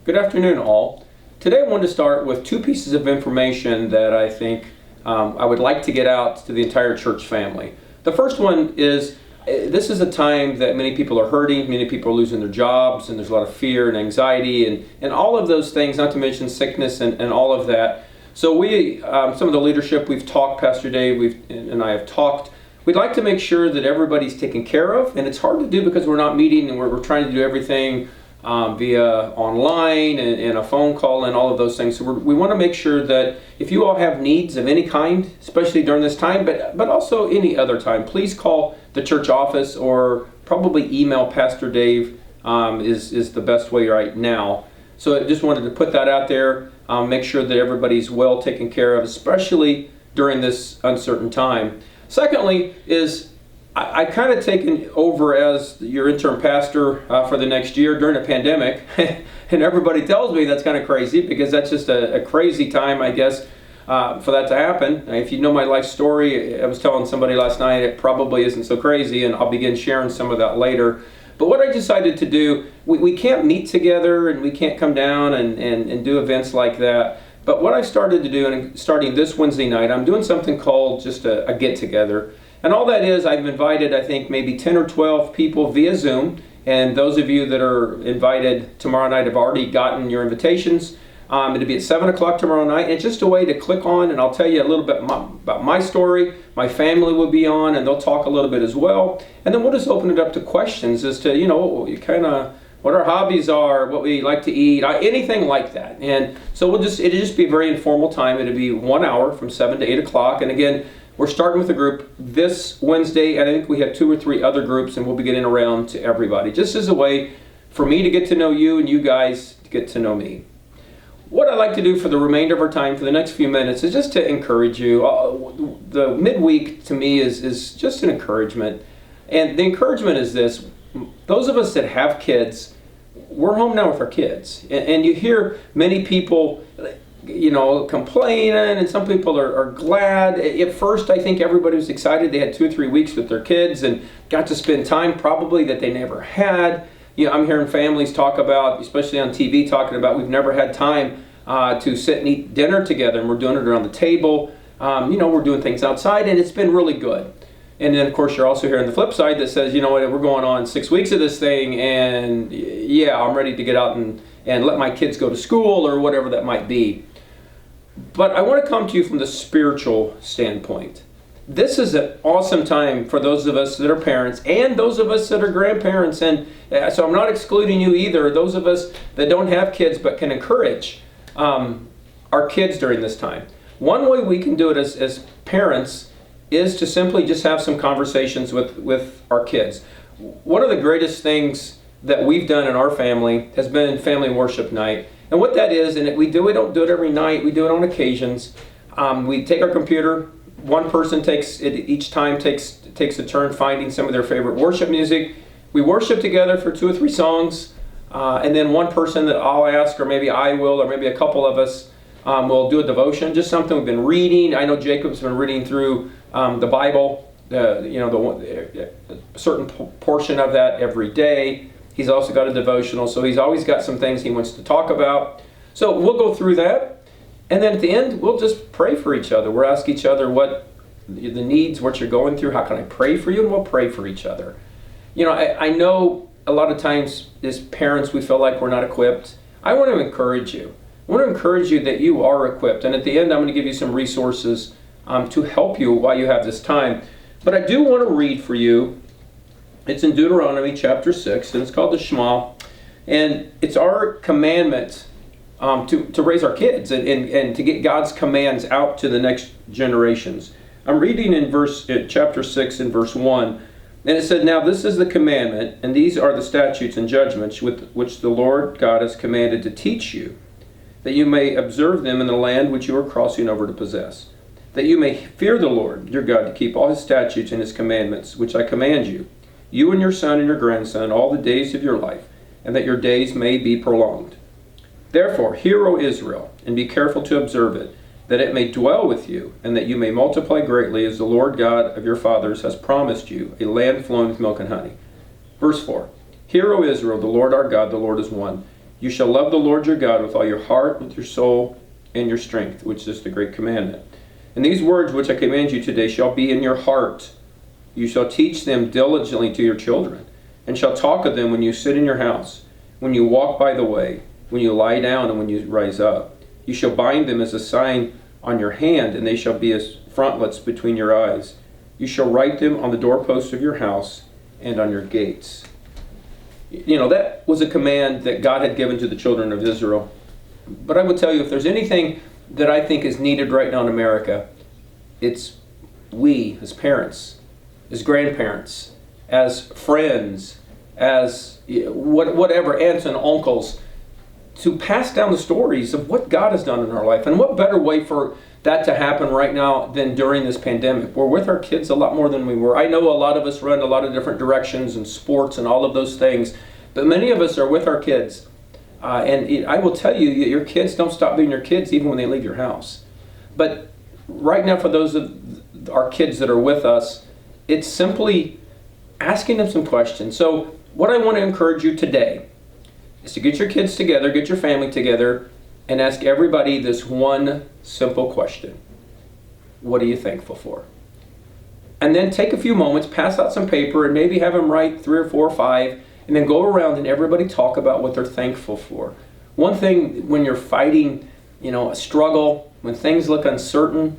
Good afternoon, all. Today I wanted to start with two pieces of information that I think I would like to get out to the entire church family. The first one is this is a time that many people are hurting, many people are losing their jobs, and there's a lot of fear and anxiety and all of those things, not to mention sickness and all of that. So we, some of the leadership, we've talked, Pastor Dave and I have talked. We'd like to make sure that everybody's taken care of, and it's hard to do because we're not meeting and we're trying to do everything via online and a phone call and all of those things. So we want to make sure that if you all have needs of any kind, especially during this time, but also any other time, please call the church office or probably email Pastor Dave is the best way right now. So I just wanted to put that out there, make sure that everybody's well taken care of, especially during this uncertain time. Secondly is I kind of taken over as your interim pastor for the next year during a pandemic, and everybody tells me that's kind of crazy because that's just a crazy time, I guess, for that to happen. If you know my life story, I was telling somebody last night, it probably isn't so crazy, and I'll begin sharing some of that later. But what I decided to do, we can't meet together and we can't come down and do events like that. But what I started to do, and starting this Wednesday night, I'm doing something called just a get-together. And all that is, I've invited, I think, maybe 10 or 12 people via Zoom. And those of you that are invited tomorrow night have already gotten your invitations. It'll be at 7 o'clock tomorrow night. And it's just a way to click on, and I'll tell you a little bit about my story. My family will be on, and they'll talk a little bit as well. And then we'll just open it up to questions as to, what our hobbies are, what we like to eat, anything like that. And so it'll just be a very informal time. It'll be 1 hour from 7 to 8 o'clock. And again, we're starting with a group this Wednesday, and I think we have 2 or 3 other groups, and we'll be getting around to everybody, just as a way for me to get to know you and you guys to get to know me. What I'd like to do for the remainder of our time, for the next few minutes, is just to encourage you. The midweek, to me, is just an encouragement. And the encouragement is this. Those of us that have kids, we're home now with our kids. And you hear many people complaining, and some people are glad. At first, I think everybody was excited. They had 2 or 3 weeks with their kids and got to spend time probably that they never had. I'm hearing families talk about, especially on TV, talking about we've never had time to sit and eat dinner together, and we're doing it around the table. We're doing things outside, and it's been really good. And then, of course, you're also hearing the flip side that says, you know what, we're going on 6 weeks of this thing, and yeah, I'm ready to get out and let my kids go to school or whatever that might be. But I want to come to you from the spiritual standpoint. This is an awesome time for those of us that are parents and those of us that are grandparents. And so I'm not excluding you either, those of us that don't have kids but can encourage our kids during this time. One way we can do it as parents is to simply just have some conversations with our kids. One of the greatest things that we've done in our family has been family worship night. And what that is, and we don't do it every night, we do it on occasions. We take our computer, one person takes a turn finding some of their favorite worship music. We worship together for 2 or 3 songs, and then one person that I'll ask, or maybe I will, or maybe a couple of us will do a devotion, just something we've been reading. I know Jacob's been reading through the Bible, a certain portion of that every day. He's also got a devotional, so he's always got some things he wants to talk about. So we'll go through that, and then at the end, we'll just pray for each other. We'll ask each other what the needs, what you're going through, how can I pray for you, and we'll pray for each other. I know a lot of times as parents we feel like we're not equipped. I want to encourage you. I want to encourage you that you are equipped, and at the end, I'm going to give you some resources to help you while you have this time. But I do want to read for you. It's in Deuteronomy chapter 6, and it's called the Shema. And it's our commandment to raise our kids and to get God's commands out to the next generations. I'm reading in chapter 6 and verse 1. And it said, "Now this is the commandment, and these are the statutes and judgments which the Lord God has commanded to teach you, that you may observe them in the land which you are crossing over to possess, that you may fear the Lord your God to keep all his statutes and his commandments, which I command you, you and your son and your grandson, all the days of your life, and that your days may be prolonged. Therefore, hear, O Israel, and be careful to observe it, that it may dwell with you, and that you may multiply greatly, as the Lord God of your fathers has promised you, a land flowing with milk and honey." Verse 4, "Hear, O Israel, the Lord our God, the Lord is one. You shall love the Lord your God with all your heart, with your soul, and your strength, which is the great commandment. And these words which I command you today shall be in your heart. You shall teach them diligently to your children, and shall talk of them when you sit in your house, when you walk by the way, when you lie down, and when you rise up. You shall bind them as a sign on your hand, and they shall be as frontlets between your eyes. You shall write them on the doorposts of your house and on your gates. That was a command that God had given to the children of Israel. But I will tell you, if there's anything that I think is needed right now in America, it's we as parents, as grandparents, as friends, as whatever, aunts and uncles, to pass down the stories of what God has done in our life. And what better way for that to happen right now than during this pandemic? We're with our kids a lot more than we were. I know a lot of us run a lot of different directions and sports and all of those things, but many of us are with our kids. And I will tell you, your kids don't stop being your kids even when they leave your house. But right now, for those of our kids that are with us, it's simply asking them some questions. So what I want to encourage you today is to get your kids together, get your family together, and ask everybody this one simple question. What are you thankful for? And then take a few moments, pass out some paper, and maybe have them write 3 or 4 or 5, and then go around and everybody talk about what they're thankful for. One thing, when you're fighting, a struggle, when things look uncertain,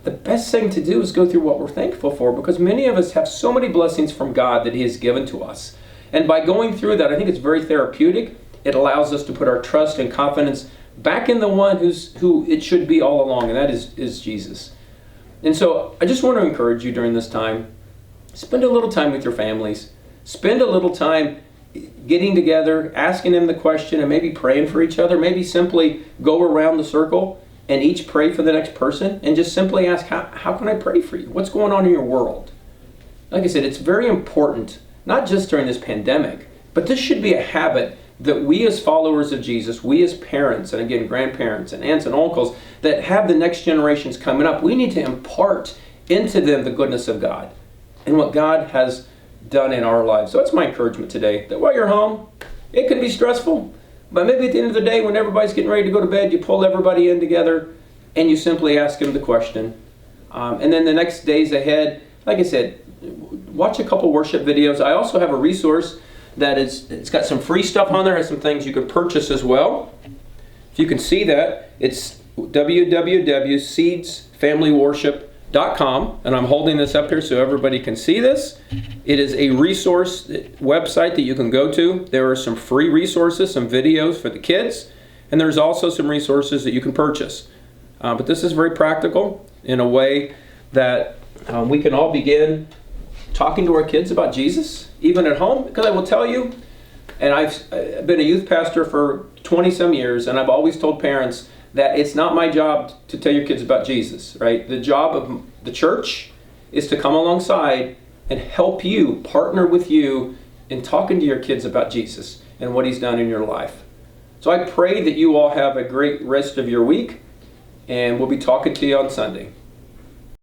the best thing to do is go through what we're thankful for, because many of us have so many blessings from God that He has given to us. And by going through that, I think it's very therapeutic. It allows us to put our trust and confidence back in the one who it should be all along, and that is Jesus. And so I just want to encourage you during this time, spend a little time with your families. Spend a little time getting together, asking them the question, and maybe praying for each other. Maybe simply go around the circle and each pray for the next person, and just simply ask, how can I pray for you? What's going on in your world? Like I said, it's very important, not just during this pandemic, but this should be a habit that we as followers of Jesus, we as parents, and again, grandparents and aunts and uncles that have the next generations coming up, we need to impart into them the goodness of God and what God has done in our lives. So that's my encouragement today, that while you're home, it can be stressful, but maybe at the end of the day, when everybody's getting ready to go to bed, you pull everybody in together and you simply ask them the question. And then the next days ahead, like I said, watch a couple worship videos. I also have a resource that it's got some free stuff on there, has some things you can purchase as well. If you can see that, it's www.seedsfamilyworship.com, and I'm holding this up here so everybody can see this. It is a resource website that you can go to. There are some free resources, some videos for the kids, and there's also some resources that you can purchase. But this is very practical in a way that we can all begin talking to our kids about Jesus, even at home, because I will tell you, and I've been a youth pastor for 20 some years, and I've always told parents that it's not my job to tell your kids about Jesus, right? The job of the church is to come alongside and help you, partner with you in talking to your kids about Jesus and what He's done in your life. So I pray that you all have a great rest of your week, and we'll be talking to you on Sunday.